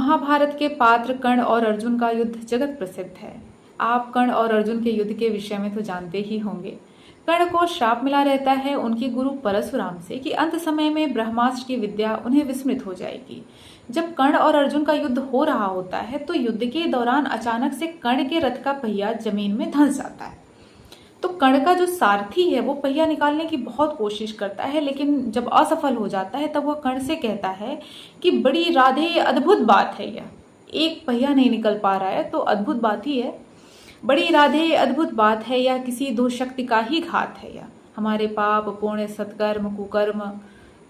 महाभारत के पात्र कर्ण और अर्जुन का युद्ध जगत प्रसिद्ध है। आप कर्ण और अर्जुन के युद्ध के विषय में तो जानते ही होंगे। कर्ण को श्राप मिला रहता है उनके गुरु परशुराम से कि अंत समय में ब्रह्मास्त्र की विद्या उन्हें विस्मृत हो जाएगी। जब कर्ण और अर्जुन का युद्ध हो रहा होता है तो युद्ध के दौरान अचानक से कर्ण के रथ का पहिया जमीन में धंस जाता है। तो कर्ण का जो सारथी है वो पहिया निकालने की बहुत कोशिश करता है, लेकिन जब असफल हो जाता है तब वह कर्ण से कहता है कि बड़ी राधे अद्भुत बात है, यह एक पहिया नहीं निकल पा रहा है तो अद्भुत बात ही है। बड़ी राधे अद्भुत बात है, या किसी दो शक्ति का ही घात है, या हमारे पाप पुण्य सत्कर्म कुकर्म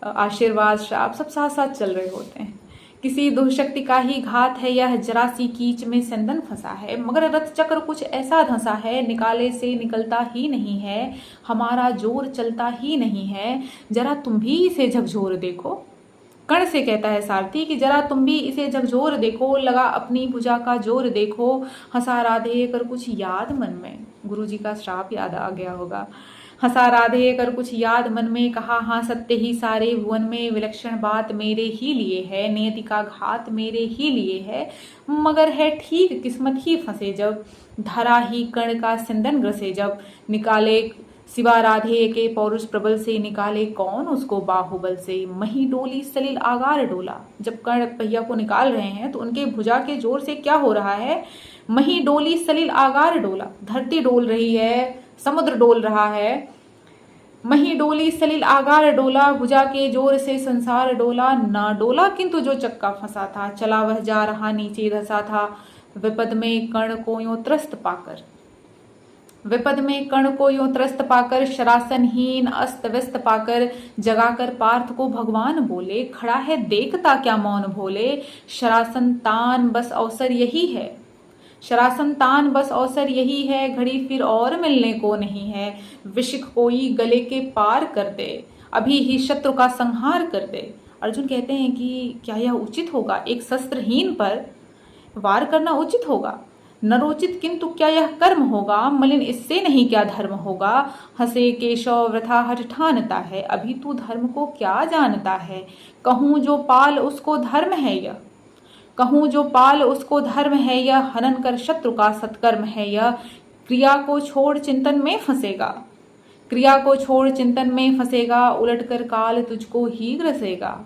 आशीर्वाद श्राप सब साथ साथ चल रहे होते हैं। किसी दो शक्ति का ही घात है, यह जरा सी कीच में संदन फंसा है, मगर रथ चक्र कुछ ऐसा धंसा है, निकाले से निकलता ही नहीं है, हमारा जोर चलता ही नहीं है, जरा तुम भी इसे झकझोर देखो। कर्ण से कहता है सारथी कि जरा तुम भी इसे झकझोर देखो, लगा अपनी भुजा का जोर देखो, हंसा राधे कर कुछ याद मन में। गुरुजी का श्राप याद आ गया होगा। हंसा राधे कर कुछ याद मन में, कहा हाँ सत्य ही सारे भुवन में, विलक्षण बात मेरे ही लिए है, नियति का घात मेरे ही लिए है, मगर है ठीक किस्मत ही फंसे जब, धरा ही कर्ण का सिंदन ग्रसे जब, निकाले सिवा राधे के पौरुष प्रबल से, निकाले कौन उसको बाहुबल से, मही डोली सलिल आगार डोला। जब कर्ण पहिया को निकाल रहे हैं तो उनके भुजा के जोर से क्या हो रहा है, मही डोली सलिल आगार डोला, धरती डोल रही है, समुद्र डोल रहा है। मही डोली सलिल आगार डोला, भुजा के जोर से संसार डोला, ना डोला किंतु जो चक्का फंसा था, चला वह जा रहा नीचे धसा था, विपद में कर्ण को यूं त्रस्त पाकर, विपद में कर्ण को यूं त्रस्त पाकर, शरासनहीन अस्त व्यस्त पाकर, जगाकर पार्थ को भगवान बोले, खड़ा है देखता क्या मौन भोले, शरासन तान बस अवसर यही है, शरासन तान बस अवसर यही है, घड़ी फिर और मिलने को नहीं है, विशिख कोई गले के पार कर दे, अभी ही शत्रु का संहार कर दे। अर्जुन कहते हैं कि क्या यह उचित होगा, एक शस्त्रहीन पर वार करना उचित होगा, नरोचित किंतु क्या यह कर्म होगा, मलिन इससे नहीं क्या धर्म होगा, हंसे केशव वृथा हठ ठानता है, अभी तू धर्म को क्या जानता है, कहूँ जो पाल उसको धर्म है यह, कहूँ जो पाल उसको धर्म है यह, हनन कर शत्रु का सत्कर्म है यह, क्रिया को छोड़ चिंतन में फंसेगा, क्रिया को छोड़ चिंतन में फंसेगा, उलट कर काल तुझको ही ग्रसेगा।